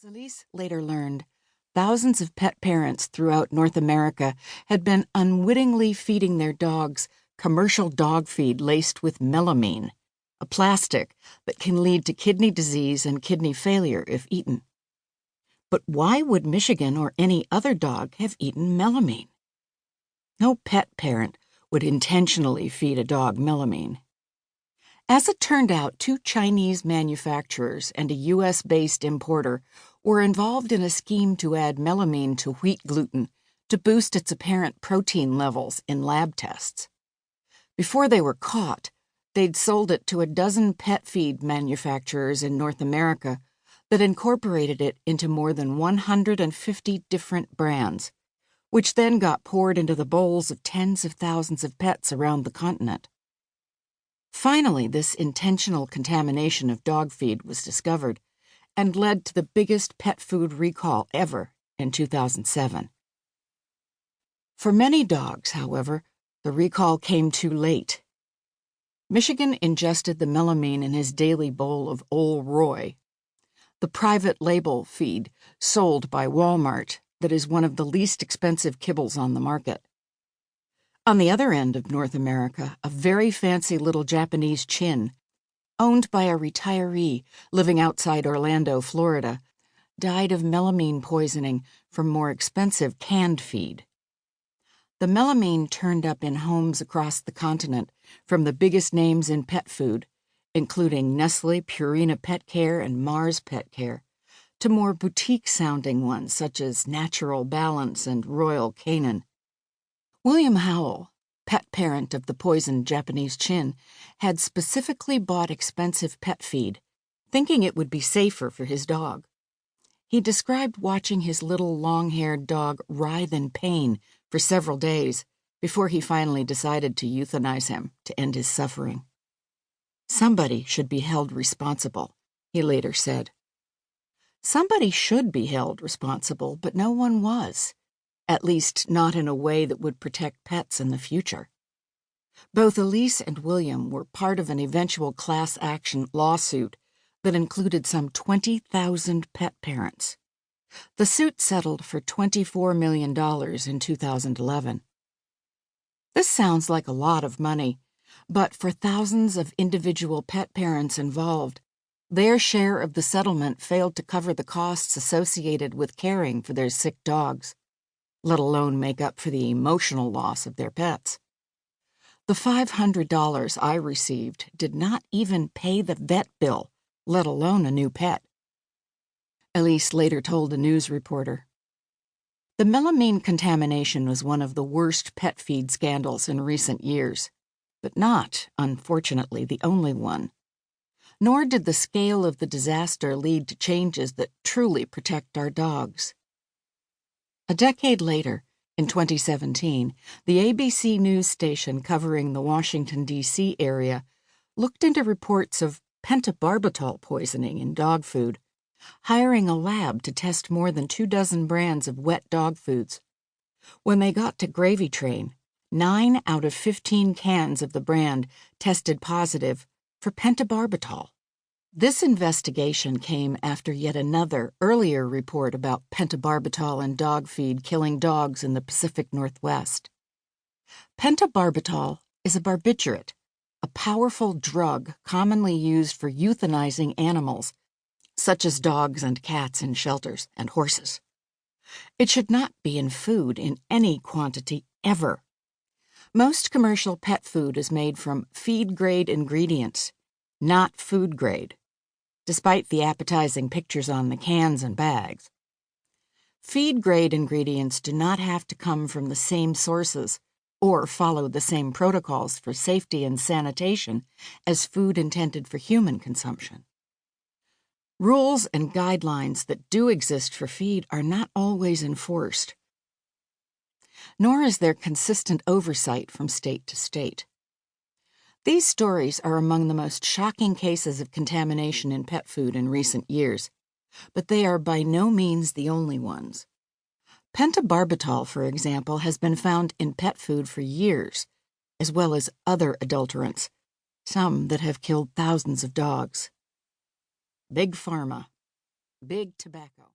Elise later learned, thousands of pet parents throughout North America had been unwittingly feeding their dogs commercial dog feed laced with melamine, a plastic that can lead to kidney disease and kidney failure if eaten. But why would Michigan or any other dog have eaten melamine? No pet parent would intentionally feed a dog melamine. As it turned out, 2 Chinese manufacturers and a U.S.-based importer were involved in a scheme to add melamine to wheat gluten to boost its apparent protein levels in lab tests. Before they were caught, they'd sold it to a dozen pet feed manufacturers in North America that incorporated it into more than 150 different brands, which then got poured into the bowls of tens of thousands of pets around the continent. Finally, this intentional contamination of dog feed was discovered and led to the biggest pet food recall ever in 2007. For many dogs, however, the recall came too late. Michigan ingested the melamine in his daily bowl of Ol' Roy, the private label feed sold by Walmart that is one of the least expensive kibbles on the market. On the other end of North America, a very fancy little Japanese chin, owned by a retiree living outside Orlando, Florida, died of melamine poisoning from more expensive canned feed. The melamine turned up in homes across the continent from the biggest names in pet food, including Nestle, Purina Pet Care, and Mars Pet Care, to more boutique-sounding ones such as Natural Balance and Royal Canin. William Howell, pet parent of the poisoned Japanese chin, had specifically bought expensive pet feed, thinking it would be safer for his dog. He described watching his little long-haired dog writhe in pain for several days before he finally decided to euthanize him to end his suffering. Somebody should be held responsible, he later said. Somebody should be held responsible, but no one was. At least not in a way that would protect pets in the future. Both Elise and William were part of an eventual class action lawsuit that included some 20,000 pet parents. The suit settled for $24 million in 2011. This sounds like a lot of money, but for thousands of individual pet parents involved, their share of the settlement failed to cover the costs associated with caring for their sick dogs, let alone make up for the emotional loss of their pets. The $500 I received did not even pay the vet bill, let alone a new pet. Elise later told a news reporter. The melamine contamination was one of the worst pet feed scandals in recent years, but not, unfortunately, the only one. Nor did the scale of the disaster lead to changes that truly protect our dogs. A decade later, in 2017, the ABC news station covering the Washington, D.C. area looked into reports of pentobarbital poisoning in dog food, hiring a lab to test more than 24 brands of wet dog foods. When they got to Gravy Train, 9 out of 15 cans of the brand tested positive for pentobarbital. This investigation came after yet another earlier report about pentobarbital in dog feed killing dogs in the Pacific Northwest. Pentobarbital is a barbiturate, a powerful drug commonly used for euthanizing animals, such as dogs and cats in shelters and horses. It should not be in food in any quantity ever. Most commercial pet food is made from feed-grade ingredients, not food-grade, despite the appetizing pictures on the cans and bags. Feed-grade ingredients do not have to come from the same sources or follow the same protocols for safety and sanitation as food intended for human consumption. Rules and guidelines that do exist for feed are not always enforced, nor is there consistent oversight from state to state. These stories are among the most shocking cases of contamination in pet food in recent years, but they are by no means the only ones. Pentobarbital, for example, has been found in pet food for years, as well as other adulterants, some that have killed thousands of dogs. Big Pharma. Big tobacco.